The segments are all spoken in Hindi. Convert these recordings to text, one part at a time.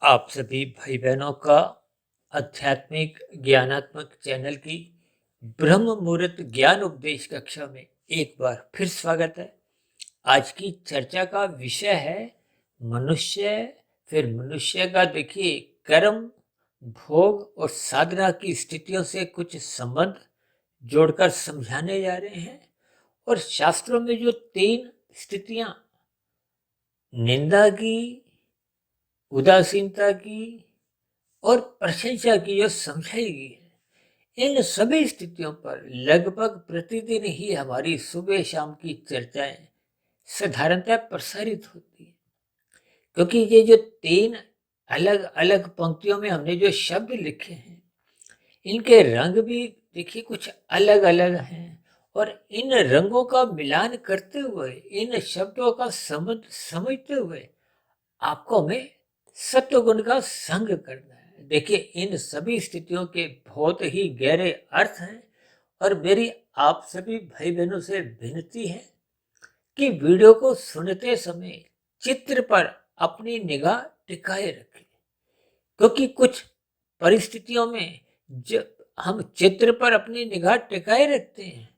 आप सभी भाई बहनों का आध्यात्मिक ज्ञानात्मक चैनल की ब्रह्म मुहूर्त ज्ञान उपदेश कक्षा में एक बार फिर स्वागत है। आज की चर्चा का विषय है मनुष्य। फिर मनुष्य का देखिए कर्म, भोग और साधना की स्थितियों से कुछ संबंध जोड़कर समझाने जा रहे हैं। और शास्त्रों में जो तीन स्थितियां, निंदा की, उदासीनता की और प्रशंसा की, जो समझाई गई है, इन सभी स्थितियों पर लगभग प्रतिदिन ही हमारी सुबह शाम की चर्चाएं साधारणतः प्रसारित होती है। क्योंकि ये जो तीन अलग अलग पंक्तियों में हमने जो शब्द लिखे हैं, इनके रंग भी देखिए कुछ अलग अलग हैं। और इन रंगों का मिलान करते हुए, इन शब्दों का संबंध समझते हुए आपको हमें सत्वगुण का संग करना है। देखिए इन सभी स्थितियों के बहुत ही गहरे अर्थ हैं। और मेरी आप सभी भाई बहनों से विनती है कि वीडियो को सुनते समय चित्र पर अपनी निगाह टिकाए रखें। क्योंकि कुछ परिस्थितियों में जब हम चित्र पर अपनी निगाह टिकाए रखते हैं,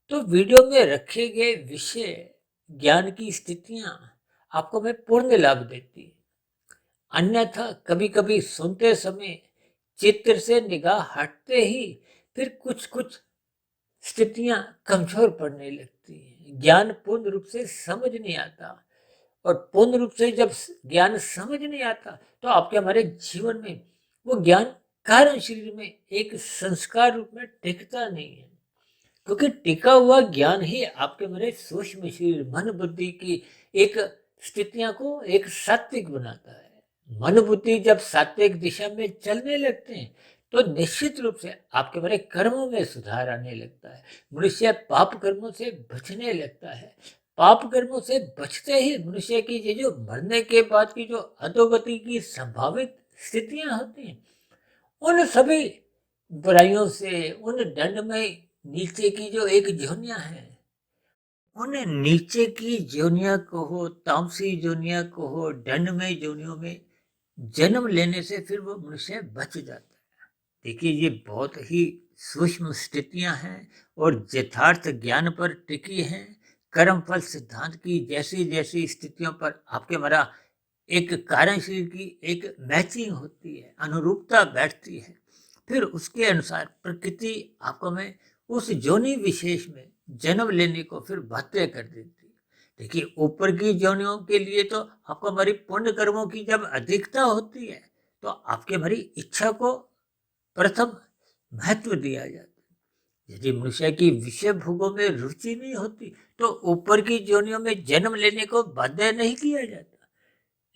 तो वीडियो में रखे गए विषय, ज्ञान की स्थितियां आपको में पूर्ण लाभ देती है। अन्यथा कभी कभी सुनते समय चित्र से निगाह हटते ही फिर कुछ कुछ स्थितियां कमजोर पड़ने लगती हैं, ज्ञान पूर्ण रूप से समझ नहीं आता। और पूर्ण रूप से जब ज्ञान समझ नहीं आता, तो आपके हमारे जीवन में वो ज्ञान कारण शरीर में एक संस्कार रूप में टिकता नहीं है। क्योंकि टिका हुआ ज्ञान ही आपके हमारे सूक्ष्म शरीर, मन बुद्धि की एक स्थितियां को एक सात्विक बनाता है। मन बुद्धि जब सात्विक दिशा में चलने लगते हैं, तो निश्चित रूप से आपके हमारे कर्मों में सुधार आने लगता है। मनुष्य पाप कर्मों से बचने लगता है। पाप कर्मों से बचते ही मनुष्य की ये जो मरने के बाद की जो अधोगति की संभावित स्थितियां होती हैं, उन सभी बुराइयों से, उन दंड में नीचे की जो एक जोनियां हैं, उन नीचे की जोनिया को हो, तामसी जोनिया को हो, दंडमय जोनियों में जन्म लेने से फिर वो मनुष्य बच जाता है। देखिए ये बहुत ही सूक्ष्म स्थितियां हैं और यथार्थ ज्ञान पर टिकी हैं। कर्म फल सिद्धांत की जैसी जैसी स्थितियों पर आपके हमारा एक कार्यशील की एक मैचिंग होती है, अनुरूपता बैठती है। फिर उसके अनुसार प्रकृति आपको में उस जोनि विशेष में जन्म लेने को फिर बाध्य कर देती है। देखिए ऊपर की जोनियों के लिए तो आपको हमारी पुण्य कर्मों की जब अधिकता होती है, तो आपके हमारी इच्छा को प्रथम महत्व दिया जाता है। यदि मनुष्य की विषय भोगों में रुचि नहीं होती, तो ऊपर की जोनियों में जन्म लेने को बाध्य नहीं किया जाता।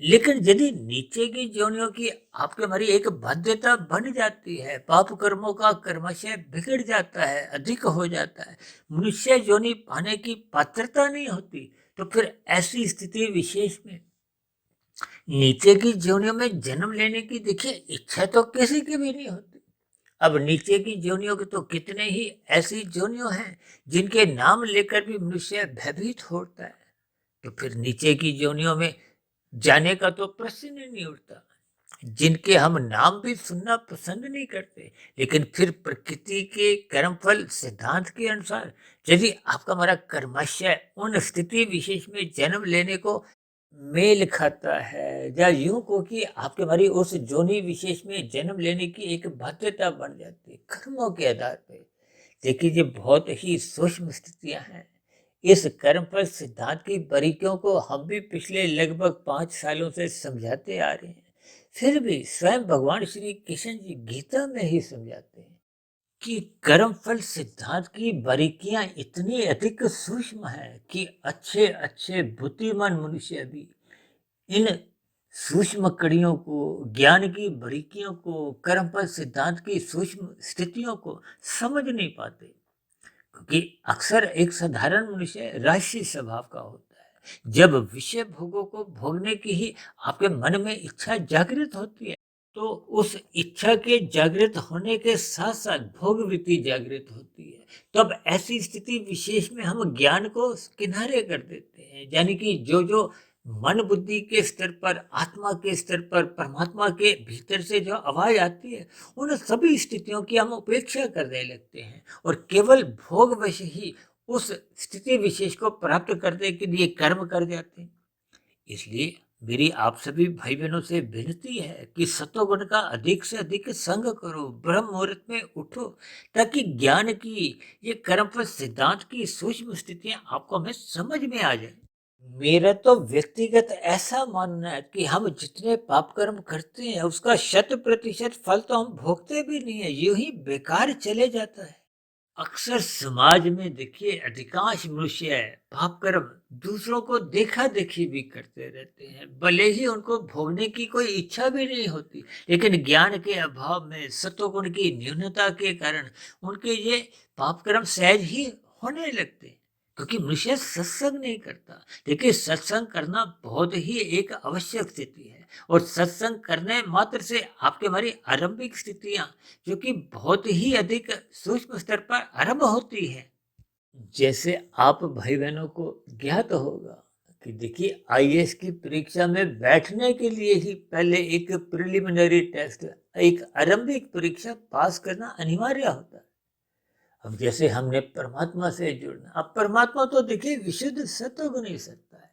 लेकिन यदि नीचे की योनियों की आपके हमारी एक बाध्यता बन जाती है, पाप कर्मों का कर्माशय बिगड़ जाता है, अधिक हो जाता है, मनुष्य योनि पाने की पात्रता नहीं होती, तो फिर ऐसी स्थिति विशेष में नीचे की योनियों में जन्म लेने की देखिए इच्छा तो किसी की भी नहीं होती। अब नीचे की योनियों के तो कितने ही ऐसी योनियों हैं जिनके नाम लेकर भी मनुष्य भयभीत होता है। तो फिर नीचे की योनियों में जाने का तो प्रश्न ही नहीं उठता, जिनके हम नाम भी सुनना पसंद नहीं करते। लेकिन फिर प्रकृति के कर्मफल सिद्धांत के अनुसार यदि आपका हमारा कर्माशय उन स्थिति विशेष में जन्म लेने को मेल खाता है, या यूं को कि आपके हमारी उस जोनी विशेष में जन्म लेने की एक बाध्यता बन जाती है कर्मों के आधार पर। देखिए ये बहुत ही सूक्ष्म स्थितियां हैं। इस कर्मफल सिद्धांत की बारीकियों को हम भी पिछले लगभग 5 सालों से समझाते आ रहे हैं। फिर भी स्वयं भगवान श्री कृष्ण जी गीता में ही समझाते हैं कि कर्मफल सिद्धांत की बारीकियां इतनी अधिक सूक्ष्म है कि अच्छे अच्छे बुद्धिमान मनुष्य भी इन सूक्ष्म कड़ियों को, ज्ञान की बारीकियों को, कर्मफल सिद्धांत की सूक्ष्म स्थितियों को समझ नहीं पाते। क्योंकि अक्सर एक साधारण मनुष्य राशि स्वभाव का होता है। जब विषय भोगों को भोगने की ही आपके मन में इच्छा जागृत होती है, तो उस इच्छा के जागृत होने के साथ साथ भोग वृत्ति जागृत होती है। तब ऐसी स्थिति विशेष में हम ज्ञान को किनारे कर देते हैं। यानी कि जो जो मन बुद्धि के स्तर पर, आत्मा के स्तर पर, परमात्मा के भीतर से जो आवाज आती है, उन सभी स्थितियों की हम उपेक्षा करने लगते हैं और केवल भोगवश ही उस स्थिति विशेष को प्राप्त करने के लिए कर्म कर जाते हैं। इसलिए मेरी आप सभी भाई बहनों से विनती है कि सत्वगुण का अधिक से अधिक संग करो, ब्रह्म मुहूर्त में उठो, ताकि ज्ञान की, ये कर्मफल सिद्धांत की सूक्ष्म स्थितियां आपको हमें समझ में आ जाए। मेरा तो व्यक्तिगत ऐसा मानना है कि हम जितने पाप कर्म करते हैं उसका 100% फल तो हम भोगते भी नहीं है, यूं ही बेकार चले जाता है। अक्सर समाज में देखिए अधिकांश मनुष्य पाप कर्म दूसरों को देखा देखी भी करते रहते हैं, भले ही उनको भोगने की कोई इच्छा भी नहीं होती, लेकिन ज्ञान के अभाव में, सत्वगुण की न्यूनता के कारण उनके ये पाप कर्म सहज ही होने लगते हैं, क्योंकि मनुष्य सत्संग नहीं करता। देखिए सत्संग करना बहुत ही एक आवश्यक स्थिति है, और सत्संग करने मात्र से आपके हमारी आरंभिक स्थितियां, जो कि बहुत ही अधिक सूक्ष्म स्तर पर आरंभ होती है। जैसे आप भाई बहनों को ज्ञात होगा कि देखिए आईएएस की परीक्षा में बैठने के लिए ही पहले एक प्रिलिमिनरी टेस्ट, एक आरंभिक परीक्षा पास करना अनिवार्य होता है। अब जैसे हमने परमात्मा से जुड़ना, अब परमात्मा तो देखिए विशुद्ध सत्वगुणी सत्ता है।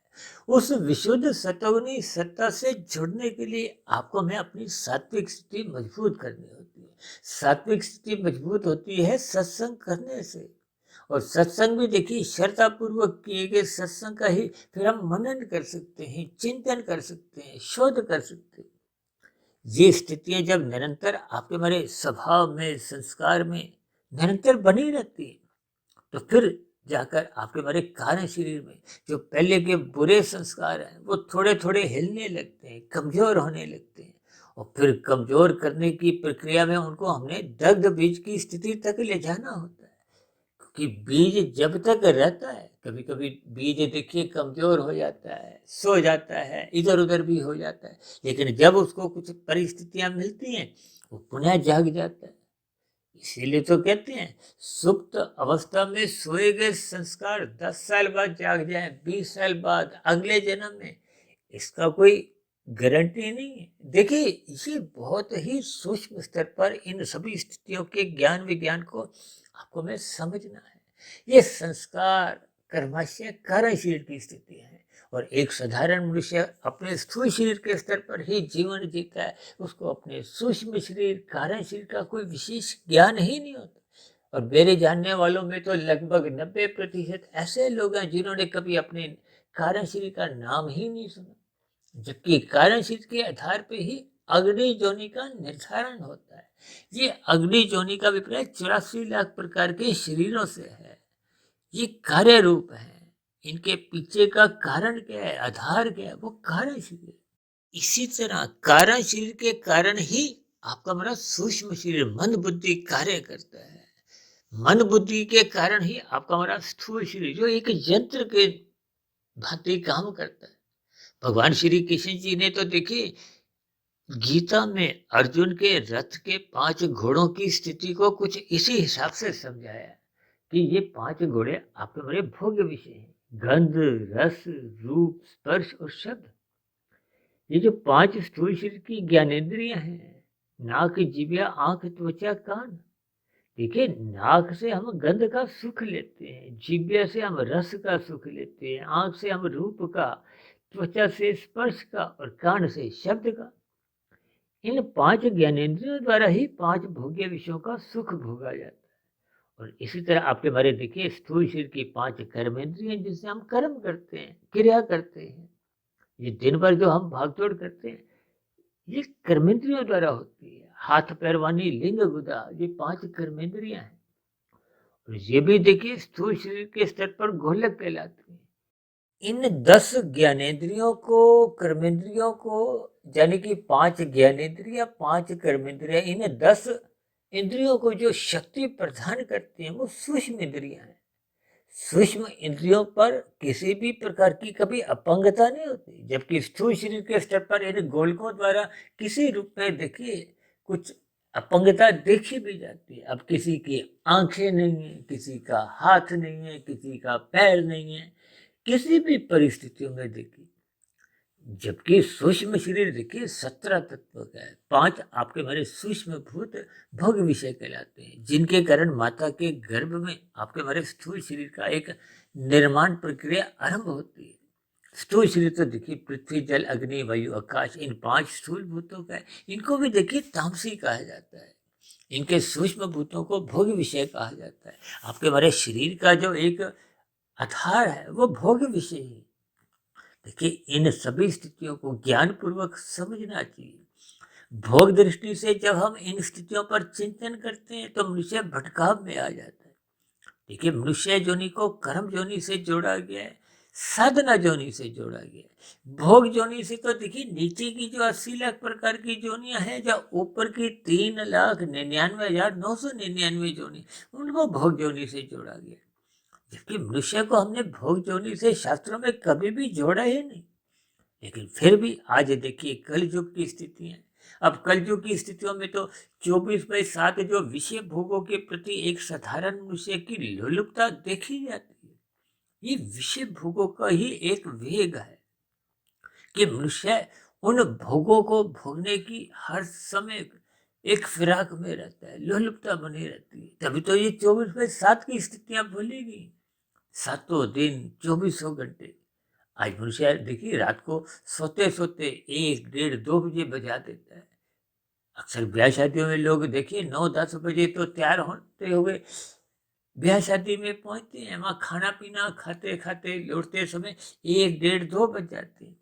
उस विशुद्ध सत्वगुणी सत्ता से जुड़ने के लिए आपको हमें अपनी सात्विक स्थिति मजबूत करनी होती है। सात्विक स्थिति मजबूत होती है सत्संग करने से, और सत्संग भी देखिए श्रद्धापूर्वक किए गए सत्संग का ही फिर हम मनन कर सकते हैं, चिंतन कर सकते हैं, शोध कर सकते हैं। ये स्थितियां जब निरंतर आपके हमारे स्वभाव में, संस्कार में निरंतर बनी रहती है, तो फिर जाकर आपके हमारे कार्य शरीर में जो पहले के बुरे संस्कार हैं वो थोड़े थोड़े हिलने लगते हैं, कमजोर होने लगते हैं, और फिर कमजोर करने की प्रक्रिया में उनको हमने दग्ध बीज की स्थिति तक ले जाना होता है। कि बीज जब तक रहता है, कभी कभी बीज देखिए कमजोर हो जाता है, सो जाता है, इधर उधर भी हो जाता है, लेकिन जब उसको कुछ परिस्थितियां मिलती हैं वो पुनः जाग जाता है। इसीलिए तो कहते हैं सुप्त अवस्था में सोए गए संस्कार 10 साल बाद जाग जाए, 20 साल बाद, अगले जन्म में, इसका कोई गारंटी नहीं है। देखिए ये बहुत ही सूक्ष्म स्तर पर इन सभी स्थितियों के ज्ञान विज्ञान को आपको में समझना है। ये संस्कार कर्माशय कार्यशील की स्थिति है, और एक साधारण मनुष्य अपने स्थूल शरीर के स्तर पर ही जीवन जीता है, उसको अपने सूक्ष्म शरीर कार्यशील का कोई विशेष ज्ञान ही नहीं होता। और मेरे जानने वालों में तो लगभग 90% ऐसे लोग हैं जिन्होंने कभी अपने कार्यशील का नाम ही नहीं सुना, जबकि कार्यशील के आधार पे ही अग्नि जोनि का निर्धारण होता है। ये अग्नि जोनि का विपर्य 84 लाख प्रकार के शरीरों से है। ये कार्य रूप है, इनके पीछे का कारण क्या है, आधार क्या है, वो कारण शरीर। इसी तरह कारण शरीर के कारण ही आपका हमारा सूक्ष्म शरीर मन बुद्धि कार्य करता है। मन बुद्धि के कारण ही आपका हमारा स्थूल शरीर जो एक यंत्र के भांति काम करता है। भगवान श्री कृष्ण जी ने तो देखिए गीता में अर्जुन के रथ के 5 घोड़ों की स्थिति को कुछ इसी हिसाब से समझाया कि ये 5 घोड़े आपके बड़े भोग्य विषय हैं, गंध, रस, रूप, स्पर्श और शब्द। ये जो 5 स्थूल शरीर की ज्ञानेंद्रियां हैं, नाक, जिह्वा, आंख, त्वचा, कान। देखिए नाक से हम गंध का सुख लेते हैं, जिह्वा से हम रस का सुख लेते हैं, आंख से हम रूप का, त्वचा से स्पर्श का, और कान से शब्द का। इन 5 ज्ञानेंद्रियों द्वारा ही 5 भोग्य विषयों का सुख भोगा जाता है। और इसी तरह आपके बारे देखिए स्थूल शरीर की 5 कर्मेंद्रियां जिससे हम कर्म करते हैं, क्रिया करते हैं। ये दिन भर जो हम भागदौड़ करते हैं, ये कर्मेंद्रियों द्वारा होती है। हाथ पैर वाणी लिंग गुदा, ये 5 कर्मेंद्रियां हैं, और ये भी देखिए स्थूल शरीर के स्तर पर गोलक कहलाती है। इन 10 ज्ञानेंद्रियों को, कर्मेंद्रियों को, यानी कि 5 ज्ञानेंद्रिया, 5 कर्मेंद्रिया, इन 10 इंद्रियों को जो शक्ति प्रदान करती हैं वो सूक्ष्म इंद्रियां हैं। सूक्ष्म इंद्रियों पर किसी भी प्रकार की कभी अपंगता नहीं होती, जबकि स्थूल शरीर के स्तर पर इन गोलकों द्वारा किसी रूप में देखिए कुछ अपंगता देखी भी जाती है। अब किसी की आंखें नहीं है, किसी का हाथ नहीं है, किसी का पैर नहीं है, किसी भी परिस्थितियों में देखिए जबकि सूक्ष्म शरीर देखिए 17 तत्व का है। 5 आपके हमारे सूक्ष्म भूत भोग विषय कहलाते हैं, जिनके कारण माता के गर्भ में आपके हमारे स्थूल शरीर का एक निर्माण प्रक्रिया आरंभ होती है। स्थूल शरीर तो देखिए पृथ्वी, जल, अग्नि, वायु, आकाश, इन 5 स्थूल भूतों का है। इनको भी देखिए तामसी कहा जाता है। इनके सूक्ष्म भूतों को भोग विषय कहा जाता है। आपके हमारे शरीर का जो एक आधार है वो भोग विषय है। देखिए इन सभी स्थितियों को ज्ञान पूर्वक समझना चाहिए। भोग दृष्टि से जब हम इन स्थितियों पर चिंतन करते हैं तो मनुष्य भटकाव में आ जाता है। देखिए मनुष्य जोनि को कर्म जोनि से जोड़ा गया है, साधना जोनि से जोड़ा गया है। भोग जोनि से तो देखिए नीचे की जो 80 लाख प्रकार की जोनियां हैं, या ऊपर की 3,99,999 जोनि, उनको भोग जोनि से जोड़ा गया है। जबकि मनुष्य को हमने भोग जोनि से शास्त्रों में कभी भी जोड़ा ही नहीं। लेकिन फिर भी आज देखिए कलयुग की स्थिति है। अब कलयुग की स्थितियों में तो 24/7 जो विषय भोगों के प्रति एक साधारण मनुष्य की लोलुपता देखी जाती है। ये विषय भोगों का ही एक वेग है कि मनुष्य उन भोगों को भोगने की हर समय एक फिराक में रहता है, लोलुपता बनी रहती है। तभी तो ये 24/7 की स्थितियां बोलेगी। सातों दिन 24 घंटे। आज मनुष्य देखिए रात को सोते सोते 1, 1:30, 2 बजे बजा देता है। अक्सर ब्याह शादियों में लोग देखिए 9-10 बजे तो तैयार होते हुए ब्याह शादी में पहुंचते हैं। वहां खाना पीना खाते खाते लौटते समय 1, 1:30, 2 बज जाते हैं।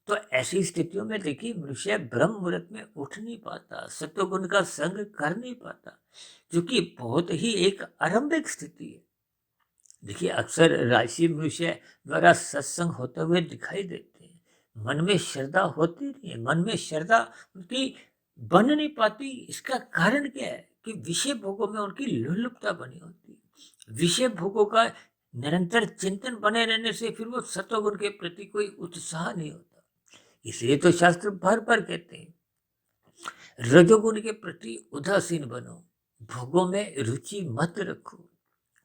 तो ऐसी स्थितियों में देखिए मनुष्य ब्रह्म मुहूर्त में उठ नहीं पाता, सत्वगुण का संग कर नहीं पाता, जो कि बहुत ही एक आरंभिक स्थिति है। देखिए अक्सर राशि मनुष्य द्वारा सत्संग होते हुए दिखाई देते हैं। मन में श्रद्धा होती नहीं है, मन में श्रद्धा उनकी बन नहीं पाती। इसका कारण क्या है कि विषय भोगों में उनकी लोलुपता बनी होती है। विषय भोगों का निरंतर चिंतन बने रहने से फिर वो सत्वगुण के प्रति कोई उत्साह नहीं होता। इसलिए तो शास्त्र भर भर कहते हैं रजोगुण के प्रति उदासीन बनो, भोगों में रुचि मत रखो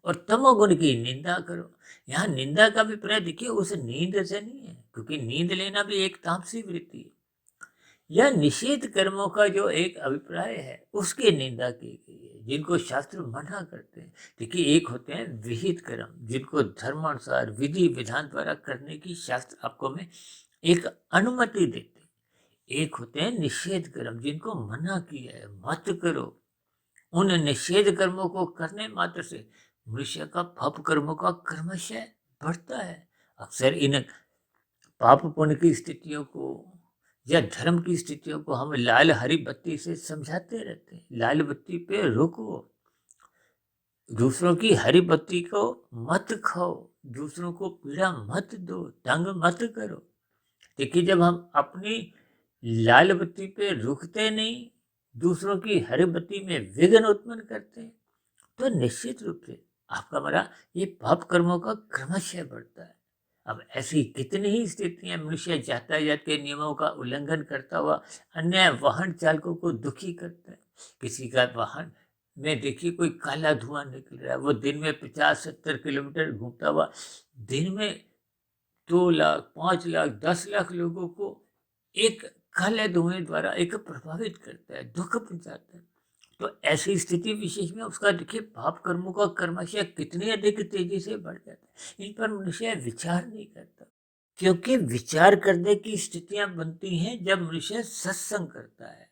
और तमोगुण की निंदा करो। यहाँ निंदा का अभिप्राय देखिए उस नींद से नहीं है, क्योंकि नींद लेना भी एक तामसी वृत्ति है। यह निषेध कर्मों का जो एक अभिप्राय है उसकी निंदा की गई है, जिनको शास्त्र मना करते हैं। देखिए एक होते हैं विहित कर्म, जिनको धर्मानुसार विधि विधान द्वारा करने की शास्त्र आपको में एक अनुमति देते हैं। एक होते हैं निषेध कर्म, जिनको मना किया है मत करो। उन निषेध कर्मों को करने मात्र से मनुष्य का पाप कर्मों का क्रमशः बढ़ता है। अक्सर इन पाप पुण्य की स्थितियों को या धर्म की स्थितियों को हम लाल हरी बत्ती से समझाते रहते हैं। लाल बत्ती पे रुको, दूसरों की हरी बत्ती को मत खाओ, दूसरों को पीड़ा मत दो, तंग मत करो। देखिए जब हम अपनी लाल बत्ती पे रुकते नहीं, दूसरों की हरी बत्ती में विघ्न उत्पन्न करते हैं, तो निश्चित रूप से आपका हमारा ये पाप कर्मों का क्रमशः बढ़ता है। अब ऐसी कितनी ही स्थितियां मनुष्य यातायात के नियमों का उल्लंघन करता हुआ अन्य वाहन चालकों को दुखी करता है। किसी का वाहन में देखिए कोई काला धुआं निकल रहा है, वो दिन में 50-70 किलोमीटर घूमता हुआ दिन में 2 लाख, 5 लाख, 10 लाख लोगों को एक काले धुएं द्वारा एक प्रभावित करता है, दुख पहुंचाता है। तो ऐसी स्थिति विशेष में उसका देखिए पाप कर्मों का कर्मशः कितनी अधिक तेजी से बढ़ जाता है। इन पर मनुष्य विचार नहीं करता, क्योंकि विचार करने की स्थितियां बनती हैं जब मनुष्य सत्संग करता है,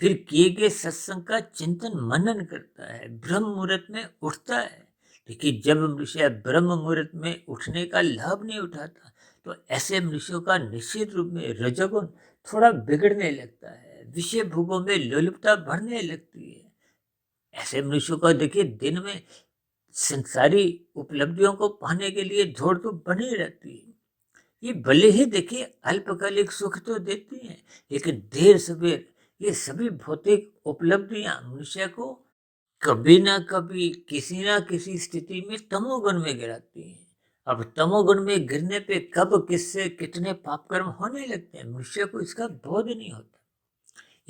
फिर किए गए सत्संग का चिंतन मनन करता है, ब्रह्म मुहूर्त में उठता है। देखिए जब मनुष्य ब्रह्म मुहूर्त में उठने का लाभ नहीं उठाता, तो ऐसे मनुष्यों का निश्चित रूप में रजोगुण थोड़ा बिगड़ने लगता है, विषय भोगों में लोलुपता बढ़ने लगती है। ऐसे मनुष्यों का देखिए दिन में संसारी उपलब्धियों को पाने के लिए दौड़ तो बनी रहती है। ये भले ही देखिए अल्पकालिक सुख तो देती हैं, लेकिन देर सवेर ये सभी भौतिक उपलब्धियां मनुष्य को कभी ना कभी किसी ना किसी स्थिति में तमोगुण में गिराती हैं। अब तमोगुण में गिरने पे कब किससे कितने पाप कर्म होने लगते हैं मनुष्य को इसका बोध नहीं होता।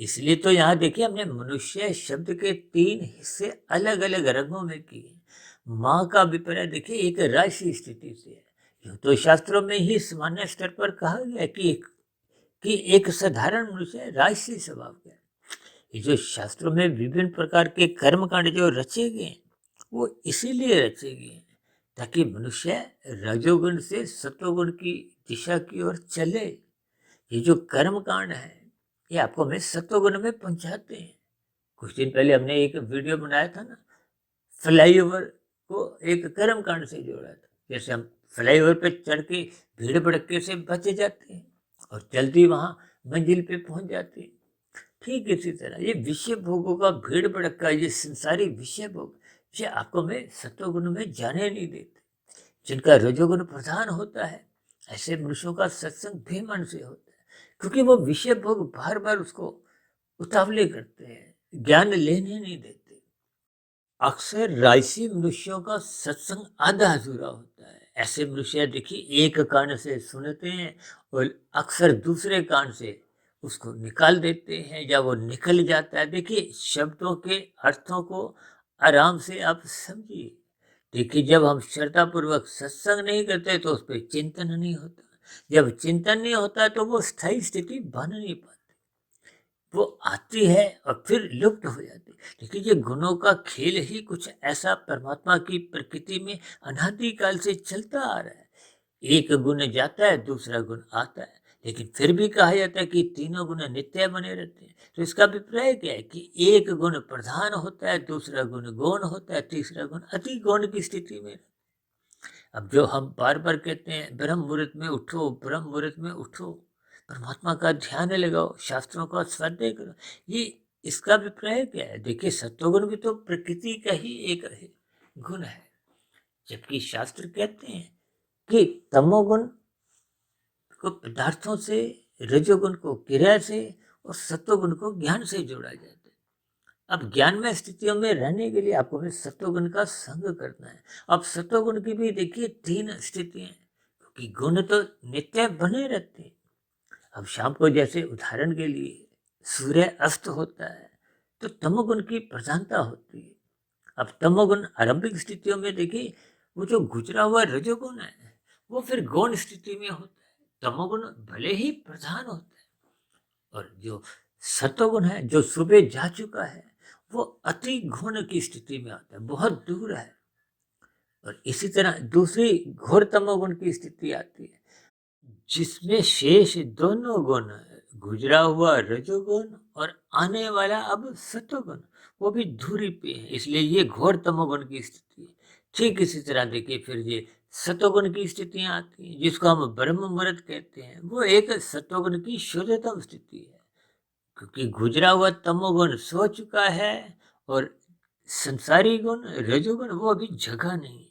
इसलिए तो यहाँ देखिए हमने मनुष्य शब्द के 3 हिस्से अलग अलग रंगों में किए। माँ का अभिप्राय देखिए एक राशि स्थिति से है। यूं तो शास्त्रों में ही सामान्य स्तर पर कहा गया है कि एक कि एक साधारण मनुष्य राजसी स्वभाव का है। ये जो शास्त्रों में विभिन्न प्रकार के कर्मकांड जो रचे गए हैं, वो इसीलिए रचे गए हैं ताकि मनुष्य रजोगुण से सत्वगुण की दिशा की ओर चले। ये जो कर्म कांड है ये आपको हमें सत्वगुण में पहुंचाते हैं। कुछ दिन पहले हमने एक वीडियो बनाया था ना, फ्लाईओवर को एक कर्म कांड से जोड़ा था। जैसे हम फ्लाईओवर पे चढ़ के भीड़ भड़के से बच जाते हैं और जल्दी वहां मंजिल पे पहुंच जाते हैं, ठीक इसी तरह ये विषय भोगों का भीड़ भड़का, ये संसारी विषय भोग, ये आपको हमें सत्वगुण में जाने नहीं देते। जिनका रजोगुण प्रधान होता है ऐसे मनुष्यों का सत्संग बेमन से होता है, क्योंकि वो विषय भोग बार बार उसको उतावले करते हैं, ज्ञान लेने नहीं देते। अक्सर राजसी मनुष्यों का सत्संग आधा अधूरा होता है। ऐसे मनुष्य देखिए एक कान से सुनते हैं और अक्सर दूसरे कान से उसको निकाल देते हैं, या वो निकल जाता है। देखिए शब्दों के अर्थों को आराम से आप समझिए। देखिए जब हम श्रद्धापूर्वक सत्संग नहीं करते तो उस पर चिंतन नहीं होता, जब चिंतन नहीं होता तो वो स्थायी स्थिति बन नहीं पाती, वो आती है और फिर लुप्त हो जाती है। लेकिन ये गुणों का खेल ही कुछ ऐसा परमात्मा की प्रकृति में अनादिकाल से चलता आ रहा है। एक गुण जाता है, दूसरा गुण आता है, लेकिन फिर भी कहा जाता है कि तीनों गुण नित्य बने रहते हैं। तो इसका अभिप्राय क्या है कि एक गुण प्रधान होता है, दूसरा गुण गौण होता है, तीसरा गुण अति गौण की स्थिति में। अब जो हम बार बार कहते हैं ब्रह्म मुहूर्त में उठो, ब्रह्म मुहूर्त में उठो, परमात्मा का ध्यान लगाओ, शास्त्रों का स्वाध्याय करो, ये इसका अभिप्राय क्या है? देखिए सत्वगुण भी तो प्रकृति का ही एक गुण है, जबकि शास्त्र कहते हैं कि तमोगुण को पदार्थों से, रजोगुण को क्रिया से और सत्वगुण को ज्ञान से जोड़ा जाता है। अब ज्ञान में स्थितियों में रहने के लिए आपको हमें सत्वगुण का संग करना है। अब सत्वगुण की भी देखिए तीन स्थितियां, क्योंकि गुण तो नित्य बने रहते हैं। अब शाम को जैसे उदाहरण के लिए सूर्य अस्त होता है तो तमोगुण की प्रधानता होती है। अब तमोगुण आरंभिक स्थितियों में देखिए वो जो गुजरा हुआ रजोगुण है वो फिर गौण स्थिति में होता है। तमोगुण भले ही प्रधान होता है और जो सत्वगुण है जो सुबह जा चुका है वो अति गुण की स्थिति में आता है, बहुत दूर है। और इसी तरह दूसरी घोर तमोगुण की स्थिति आती है जिसमें शेष दोनों गुण, गुजरा हुआ रजोगुण और आने वाला अब सत्वगुण, वो भी दूरी पे है, इसलिए ये घोर तमोगुण की स्थिति है। ठीक इसी तरह देखिए फिर ये सत्वगुण की स्थितियां आती हैं जिसको हम ब्रह्म मुहूर्त कहते हैं, वो एक सत्वगुण की शुद्धतम स्थिति है, क्योंकि गुजरा हुआ तमोगुण सो चुका है और संसारी गुण रजोगुण वो अभी जगह नहीं है।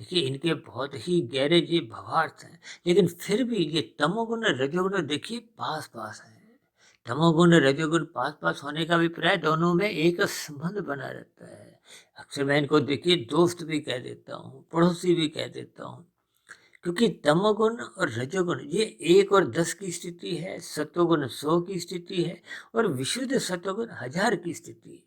देखिए इनके बहुत ही गहरे ये भावार्थ हैं, लेकिन फिर भी ये तमोगुण रजोगुण देखिए पास पास है। तमोगुण रजोगुण पास पास होने का अभिप्राय दोनों में एक संबंध बना रहता है। अक्सर मैं इनको देखिए दोस्त भी कह देता हूँ, पड़ोसी भी कह देता हूँ, क्योंकि तमोगुण और रजोगुण ये 1 और 10 की स्थिति है, सत्वगुण 100 की स्थिति है और विशुद्ध सत्वगुण 1000 की स्थिति है।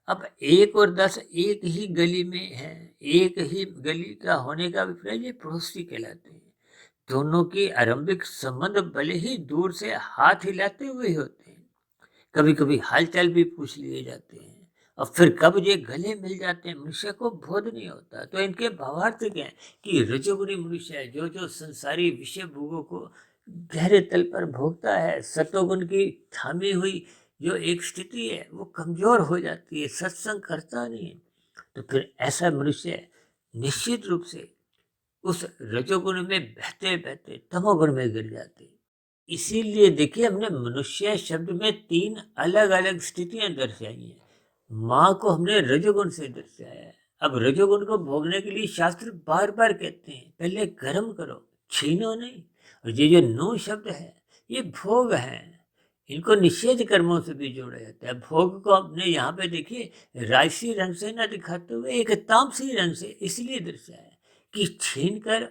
अब 1 और 10 एक ही गली में है, एक ही गली का होने का अभिप्राय ये पड़ोसी कहलाते हैं। दोनों की आरंभिक संबंध भले ही दूर से हाथ हिलाते हुए होते हैं, कभी कभी हालचाल भी पूछ लिए जाते हैं और फिर कब ये गले मिल जाते हैं मनुष्य को बोध नहीं होता। तो इनके भावार्थ क्या है कि रजोगुणी मनुष्य है जो जो संसारी विषय भोगों को गहरे तल पर भोगता है, सत्वगुण की थामी हुई जो एक स्थिति है वो कमजोर हो जाती है, सत्संग करता नहीं है। तो फिर ऐसा मनुष्य निश्चित रूप से उस रजोगुण में बहते बहते तमोगुण में गिर जाते हैं। इसीलिए देखिए हमने मनुष्य शब्द में 3 अलग अलग स्थितियां दर्शाई हैं। माँ को हमने रजोगुण से दर्शाया है। अब रजोगुण को भोगने के लिए शास्त्र बार बार कहते हैं पहले कर्म करो, छीनो नहीं। और ये जो नो शब्द है ये भोग है, इनको निषेध कर्मों से भी जोड़ा जाता है। भोग को हमने यहाँ पे देखिए राजसी रंग से न दिखाते हुए एक तामसी रंग से इसलिए दर्शाया है कि छीन कर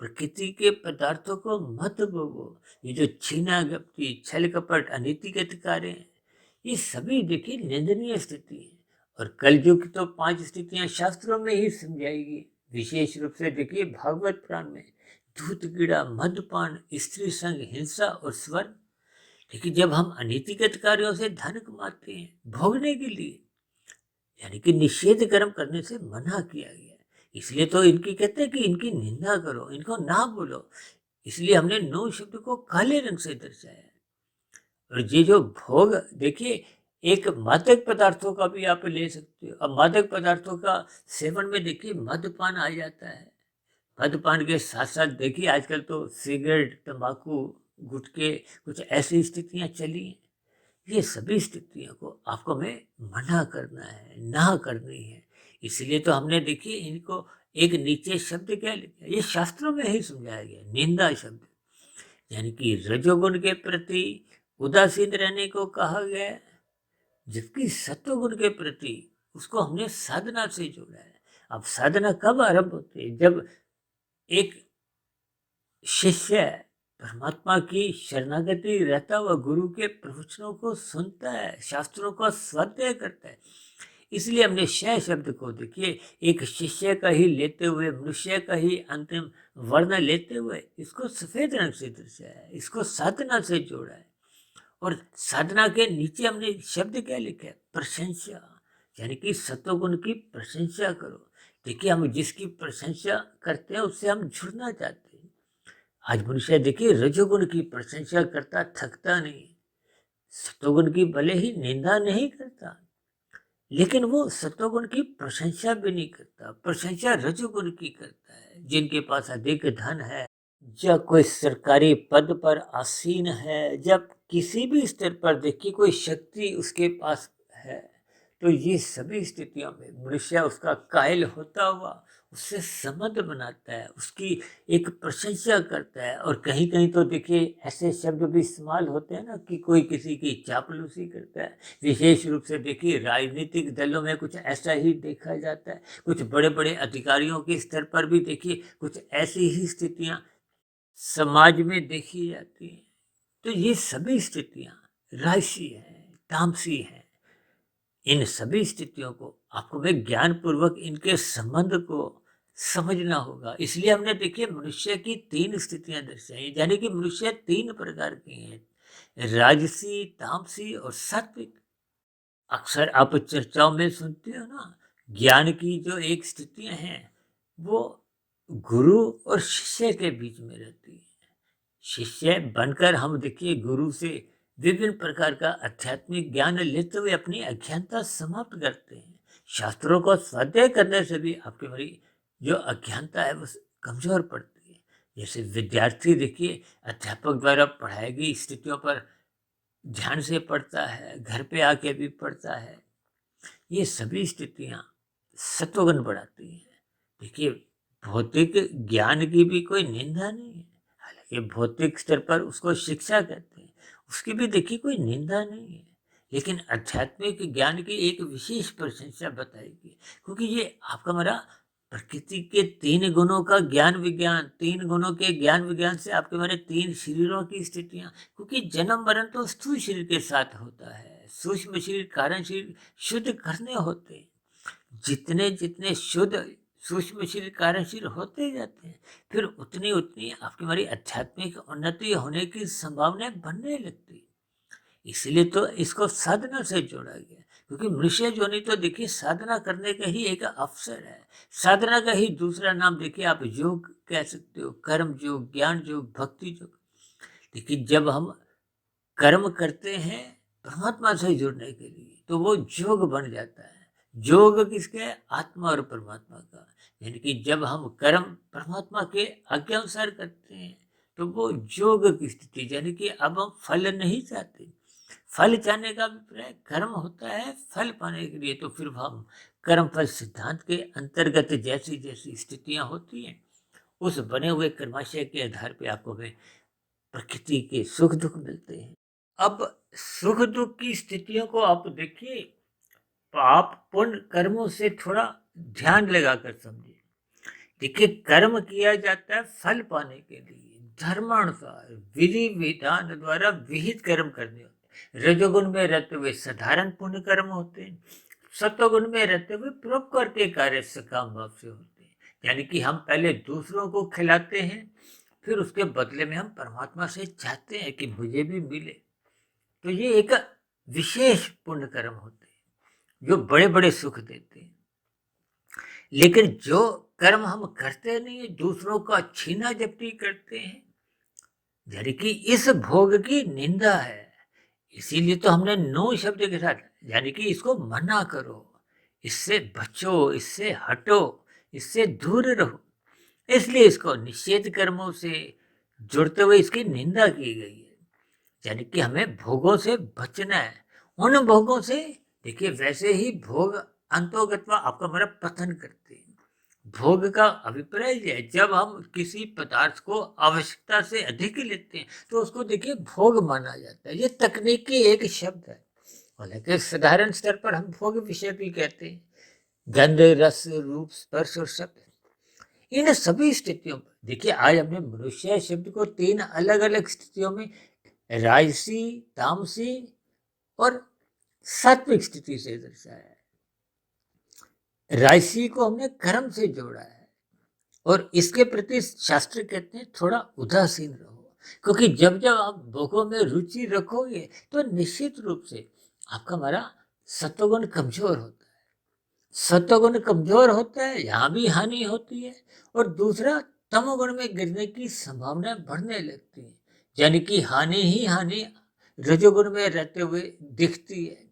प्रकृति के पदार्थों को मत भोगो। ये जो छीना गपटी, छल कपट, अनीतिगत कार्य हैं, ये सभी देखिए निंदनीय स्थिति है। और कलयुग की तो 5 स्थितियां शास्त्रों में ही समझाएगी। विशेष रूप से देखिए भागवत पुराण में धूत कीड़ा, मदपान, स्त्री संग, हिंसा और स्वर्ण, लेकिन जब हम अनीतिगत कार्यों से धन कमाते हैं भोगने के लिए, यानी कि निषेध कर्म करने से मना किया गया है। इसलिए तो इनकी कहते हैं कि इनकी निंदा करो, इनको ना बोलो। इसलिए हमने नो शब्द को काले रंग से दर्शाया है। और ये जो भोग देखिए, एक मादक पदार्थों का भी आप ले सकते हो। अब मादक पदार्थों का सेवन में देखिए मद्यपान आ जाता है। मद्यपान के साथ साथ देखिए आजकल तो सिगरेट, तंबाकू, गुटखे, कुछ ऐसी स्थितियां चली हैं। ये सभी स्थितियों को आपको हमें मना करना है, ना करनी है। इसलिए तो हमने देखिए इनको एक नीचे शब्द क्या लिखा है, ये शास्त्रों में ही समझाया गया, निंदा शब्द। यानी कि रजोगुण के प्रति उदासीन रहने को कहा गया है, जबकि सत्वगुण के प्रति उसको हमने साधना से जोड़ा है। अब साधना कब आरंभ होती है? जब एक शिष्य परमात्मा की शरणागति रहता हुआ गुरु के प्रवचनों को सुनता है, शास्त्रों का स्वाध्याय करता है। इसलिए हमने शय शब्द को देखिए एक शिष्य का ही लेते हुए, मनुष्य का ही अंतिम वर्ण लेते हुए इसको सफेद रंग से दर्शाया है, इसको साधना से जोड़ा है। और साधना के नीचे हमने शब्द क्या लिखा है? प्रशंसा। यानी कि सत्वगुण की प्रशंसा करो। देखिए हम जिसकी प्रशंसा करते हैं उससे हम जुड़ना चाहते हैं। आज मनुष्य देखिए रजोगुण की प्रशंसा करता थकता नहीं, सत्वगुण की भले ही निंदा नहीं करता, लेकिन वो सत्वगुण की प्रशंसा भी नहीं करता, प्रशंसा रजोगुण की करता है। जिनके पास अधिक धन है, जब कोई सरकारी पद पर आसीन है, जब किसी भी स्तर पर देखिए कोई शक्ति उसके पास है, तो ये सभी स्थितियों में मनुष्य उसका कायल होता हुआ उससे संबंध बनाता है, उसकी एक प्रशंसा करता है। और कहीं कहीं तो देखिए ऐसे शब्द भी इस्तेमाल होते हैं ना कि कोई किसी की चापलूसी करता है। विशेष रूप से देखिए राजनीतिक दलों में कुछ ऐसा ही देखा जाता है, कुछ बड़े बड़े अधिकारियों के स्तर पर भी देखिए कुछ ऐसी ही स्थितियां समाज में देखी जाती हैं। तो ये सभी स्थितियां राजसी हैं, तामसी हैं। इन सभी स्थितियों को आपको में ज्ञान पूर्वक इनके संबंध को समझना होगा। इसलिए हमने देखिए मनुष्य की 3 स्थितियां दर्शाई, यानी कि मनुष्य 3 प्रकार के हैं, राजसी, तामसी और सात्विक। अक्सर आप चर्चाओं में सुनते हो ना, ज्ञान की जो एक स्थितियां हैं वो गुरु और शिष्य के बीच में रहती है। शिष्य बनकर हम देखिए गुरु से विभिन्न प्रकार का आध्यात्मिक ज्ञान लेते हुए अपनी अज्ञानता समाप्त करते हैं। शास्त्रों को स्वाध्याय करने से भी आपकी हमारी जो अज्ञानता है वो कमजोर पड़ती है। जैसे विद्यार्थी देखिए अध्यापक द्वारा पढ़ाई गई स्थितियों पर ध्यान से पढ़ता है, घर पे आके भी पढ़ता है। ये सभी स्थितियां सत्वगुण बढ़ाती हैं। देखिए भौतिक ज्ञान की भी कोई निंदा नहीं है, हालांकि भौतिक स्तर पर उसको शिक्षा कहते हैं, उसकी भी देखिए कोई निंदा नहीं है, लेकिन आध्यात्मिक ज्ञान की एक विशेष प्रशंसा बताएगी। क्योंकि ये आपका हमारा प्रकृति के 3 गुणों का ज्ञान विज्ञान, 3 गुणों के ज्ञान विज्ञान से आपके हमारे 3 शरीरों की स्थितियां, क्योंकि जन्म मरण तो स्थूल शरीर के साथ होता है, सूक्ष्म शरीर कारण शरीर शुद्ध करने होते हैं। जितने जितने शुद्ध सूक्ष्म शरीर कारण शरीर होते जाते हैं, फिर उतनी उतनी आपकी हमारी आध्यात्मिक उन्नति होने की संभावनाएं बनने लगती है। इसलिए तो इसको साधना से जोड़ा गया, क्योंकि मनुष्य जोनि तो देखिए साधना करने का ही एक अवसर है। साधना का ही दूसरा नाम देखिए आप योग कह सकते हो, कर्म योग, ज्ञान योग, भक्ति योग। लेकिन जब हम कर्म करते हैं परमात्मा से जुड़ने के लिए तो वो योग बन जाता है। योग किसके? आत्मा और परमात्मा का। यानी कि जब हम कर्म परमात्मा के आज्ञा अनुसार करते हैं तो वो योग की स्थिति, यानी कि अब हम फल नहीं चाहते। फल चाहने का अभिप्राय कर्म होता है फल पाने के लिए, तो फिर हम कर्म फल सिद्धांत के अंतर्गत जैसी जैसी स्थितियां होती हैं उस बने हुए कर्माशय के आधार पे आपको हमें प्रकृति के सुख दुख मिलते हैं। अब सुख दुख की स्थितियों को आप देखिए पाप पुण्य कर्मों से थोड़ा ध्यान लगाकर समझिए। देखिए कर्म किया जाता है फल पाने के लिए, धर्मानुसार विधि विधान द्वारा विहित कर्म करने होते हैं। रजोगुण में रहते हुए साधारण पुण्य कर्म होते हैं, सत्वगुण में रहते हुए परोपकार के कार्य सकाम भाव से होते हैं। यानी कि हम पहले दूसरों को खिलाते हैं, फिर उसके बदले में हम परमात्मा से चाहते हैं कि मुझे भी मिले। तो ये एक विशेष पुण्य कर्म होते हैं जो बड़े बड़े सुख देते हैं। लेकिन जो कर्म हम करते नहीं है, दूसरों का छीना झपटी करते हैं, यानी कि इस भोग की निंदा है। इसीलिए तो हमने नो शब्द के साथ, यानी कि इसको मना करो, इससे बचो, इससे हटो, इससे दूर रहो। इसलिए इसको निषेध कर्मों से जुड़ते हुए इसकी निंदा की गई है। यानी कि हमें भोगों से बचना है। उन भोगों से, देखिए वैसे ही भोग अंतोगत्वा आपका मेरा पतन करते हैं। भोग का अभिप्राय यह है, जब हम किसी पदार्थ को आवश्यकता से अधिक लेते हैं तो उसको देखिए भोग माना जाता है। ये तकनीकी एक शब्द है, हालांकि साधारण स्तर पर हम भोग विषय भी कहते हैं। गंध, रस, रूप, स्पर्श और शब्द, इन सभी स्थितियों पर देखिए आज हमने मनुष्य शब्द को 3 अलग अलग स्थितियों में राजसी, तामसी और सात्विक स्थिति से दर्शाया है। राजसी को हमने कर्म से जोड़ा है और इसके प्रति शास्त्र कहते हैं थोड़ा उदासीन रहो, क्योंकि जब जब आप भोगों में रुचि रखोगे तो निश्चित रूप से आपका हमारा सत्वगुण कमजोर होता है। सत्वगुण कमजोर होता है, यहाँ भी हानि होती है, और दूसरा तमोगुण में गिरने की संभावना बढ़ने लगती है। यानी कि हानि ही हानि रजोगुण में रहते हुए दिखती है।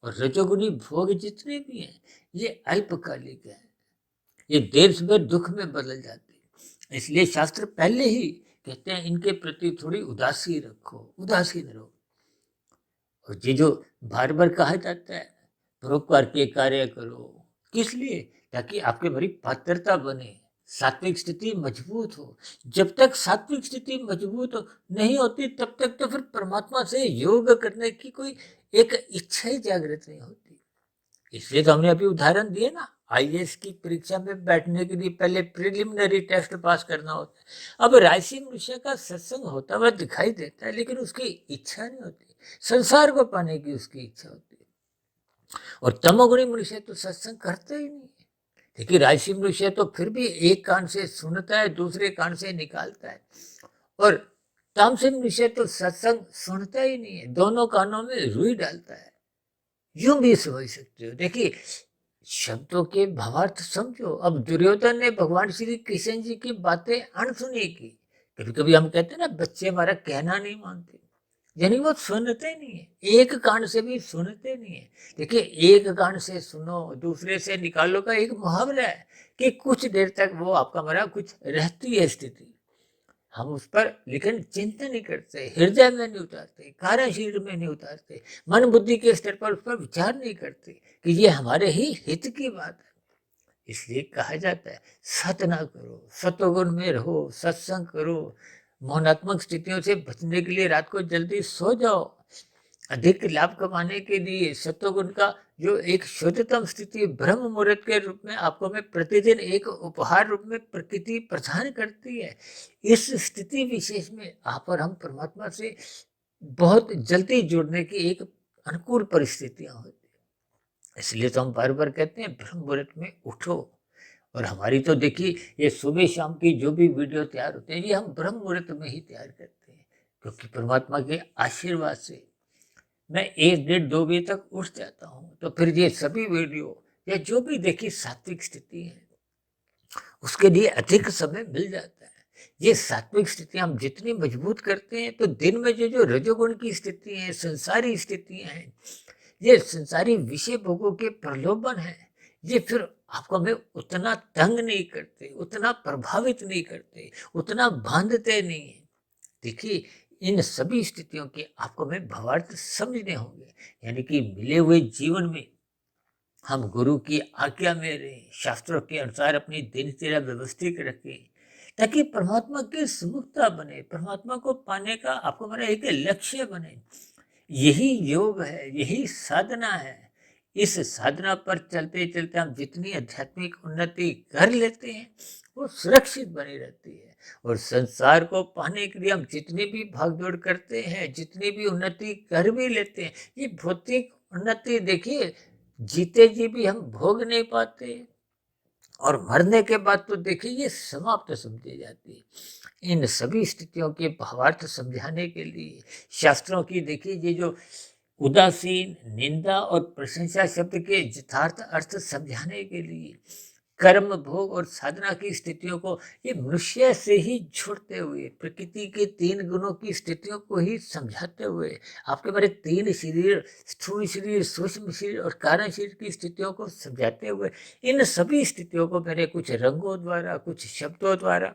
और रजोगुणी भोग जितने भी हैं ये अल्पकालिक है, ये देर में दुख में बदल जाते हैं। इसलिए शास्त्र पहले ही कहते हैं इनके प्रति थोड़ी उदासी रखो, उदासीन रहो। और ये जो बार बार कहा जाता है परोपकार के कार्य करो, किस लिए? ताकि आपके भरी पात्रता बने, सात्विक स्थिति मजबूत हो। जब तक सात्विक स्थिति मजबूत नहीं होती तब तक तो फिर परमात्मा से योग करने की कोई एक इच्छा ही जागृत नहीं होती। इसलिए तो हमने अभी उदाहरण दिए ना, आईएएस की परीक्षा में बैठने के लिए पहले प्रिलिमिनरी टेस्ट पास करना होता है। अब राशि मनुष्य का सत्संग होता हुआ दिखाई देता है, लेकिन उसकी इच्छा नहीं होती, संसार को पाने की उसकी इच्छा होती है। और तमोगुणी मनुष्य तो सत्संग करते ही नहीं है। देखिए राशि मनुष्य तो फिर भी एक कान से सुनता है, दूसरे कान से निकालता है, और तामसिक मनुष्य तो सत्संग सुनता ही नहीं है, दोनों कानों में रुई डालता है। यूं भी समझ सकते हो। देखिए शब्दों के भावार्थ समझो। अब दुर्योधन ने भगवान श्री कृष्ण जी की बातें अनसुनी की। कभी कभी हम कहते हैं ना बच्चे हमारा कहना नहीं मानते, यानी वो सुनते नहीं है, एक कान से भी सुनते नहीं है। देखिए एक कान से सुनो दूसरे से निकालो का एक मुहावरा है कि कुछ देर तक वो आपका हमारा कुछ रहती है स्थिति, हम उस पर लेकिन चिंता नहीं करते, हृदय में नहीं उतारते, कार्यशील में नहीं उतारते, मन बुद्धि के स्तर पर उस पर विचार नहीं करते कि ये हमारे ही हित की बात है। इसलिए कहा जाता है सत ना करो, सतोगुण में रहो, सत्संग करो, मौनात्मक स्थितियों से बचने के लिए रात को जल्दी सो जाओ। अधिक लाभ कमाने के लिए सत्वगुण का जो एक शुद्धतम स्थिति ब्रह्म मुहूर्त के रूप में आपको में प्रतिदिन एक उपहार रूप में प्रकृति प्रदान करती है। इस स्थिति विशेष में आप और हम परमात्मा से बहुत जल्दी जुड़ने की एक अनुकूल परिस्थितियां होती है। इसलिए तो हम बार बार कहते हैं ब्रह्म मुहूर्त में उठो। और हमारी तो देखिए ये सुबह शाम की जो भी वीडियो तैयार होते हैं ये हम ब्रह्म मुहूर्त में ही तैयार करते हैं, क्योंकि परमात्मा के आशीर्वाद से मैं 1, 1.5, 2 बजे तक उठ जाता हूँ। तो फिर ये सभी वीडियो या जो भी देखिए सात्विक स्थिति है उसके लिए अधिक समय मिल जाता है। ये सात्विक स्थिति हम जितनी मजबूत करते हैं तो दिन में जो जो रजोगुण की स्थिति है, संसारी स्थितियां हैं, ये संसारी विषय भोगों के प्रलोभन है, ये फिर आपको हमें उतना तंग नहीं करते, उतना प्रभावित नहीं करते, उतना बांधते नहीं है। देखिए इन सभी स्थितियों के आपको हमें भावार्थ समझने होंगे। यानी कि मिले हुए जीवन में हम गुरु की आज्ञा में रहें, शास्त्रों के अनुसार अपनी दिनचर्या व्यवस्थित रखें, ताकि परमात्मा की सुमुखता बने, परमात्मा को पाने का आपको हमारा एक लक्ष्य बने। यही योग है, यही साधना है। इस साधना पर चलते चलते हम जितनी आध्यात्मिक उन्नति कर लेते हैं वो सुरक्षित बनी रहती है। और संसार को पाने के लिए हम जितनी भी भागदौड़ करते हैं, जितनी भी उन्नति कर भी लेते हैं, ये भौतिक उन्नति देखिए जीते जी भी हम भोग नहीं पाते, और मरने के बाद तो देखिए ये समाप्त समझी जाती है। इन सभी स्थितियों के भावार्थ समझाने के लिए शास्त्रों की देखिए ये जो उदासीन, निंदा और प्रशंसा शब्द के यथार्थ अर्थ समझाने के लिए कर्म, भोग और साधना की स्थितियों को ये मनुष्य से ही जोड़ते हुए, प्रकृति के 3 गुणों की स्थितियों को ही समझाते हुए, आपके बारे 3 शरीर, स्थूल शरीर, सूक्ष्म शरीर और कारण शरीर की स्थितियों को समझाते हुए, इन सभी स्थितियों को मैंने कुछ रंगों द्वारा, कुछ शब्दों द्वारा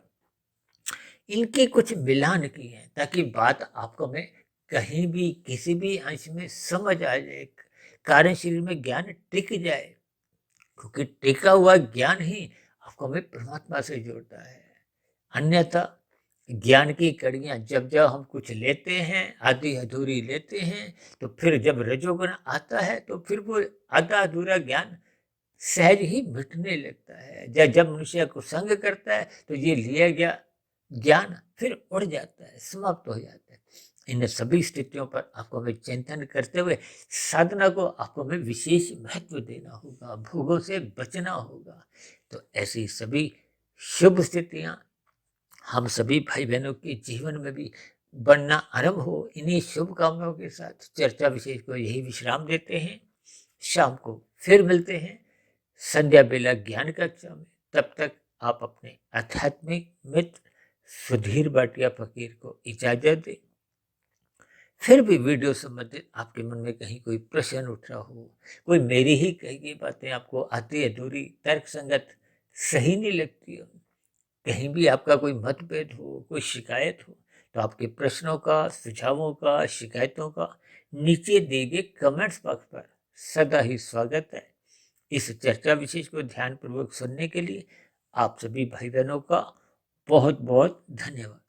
इनके कुछ मिलान किए हैं, ताकि बात आपको में कहीं भी किसी भी अंश में समझ आ जाए, कारण शरीर में ज्ञान टिक जाए, क्योंकि टिका हुआ ज्ञान ही आपको हमें परमात्मा से जोड़ता है। अन्यथा ज्ञान की कड़ियाँ जब जब हम कुछ लेते हैं, आधी अधूरी लेते हैं, तो फिर जब रजोगुण आता है तो फिर वो आधा अधूरा ज्ञान सहज ही मिटने लगता है। जब मनुष्य कुसंग करता है तो ये लिया गया ज्ञान फिर उड़ जाता है, समाप्त हो जाता है। इन सभी स्थितियों पर आपको हमें चिंतन करते हुए साधना को आपको हमें विशेष महत्व देना होगा, भोगों से बचना होगा। तो ऐसी सभी शुभ स्थितियां हम सभी भाई बहनों के जीवन में भी बनना आरंभ हो। इन्हीं शुभकामनाओं के साथ चर्चा विशेष को यही विश्राम देते हैं। शाम को फिर मिलते हैं संध्या बेला ज्ञान कक्षा में। तब तक आप अपने आध्यात्मिक मित्र सुधीर भाटिया फकीर को इजाजत दें। फिर भी वीडियो संबंधित आपके मन में कहीं कोई प्रश्न उठ रहा हो, कोई मेरी ही कही गई बातें आपको आधी अधूरी, तर्क संगत सही नहीं लगती हो, कहीं भी आपका कोई मतभेद हो, कोई शिकायत हो, तो आपके प्रश्नों का, सुझावों का, शिकायतों का नीचे दिए गए कमेंट्स बॉक्स पर सदा ही स्वागत है। इस चर्चा विशेष को ध्यानपूर्वक सुनने के लिए आप सभी भाई बहनों का बहुत बहुत धन्यवाद।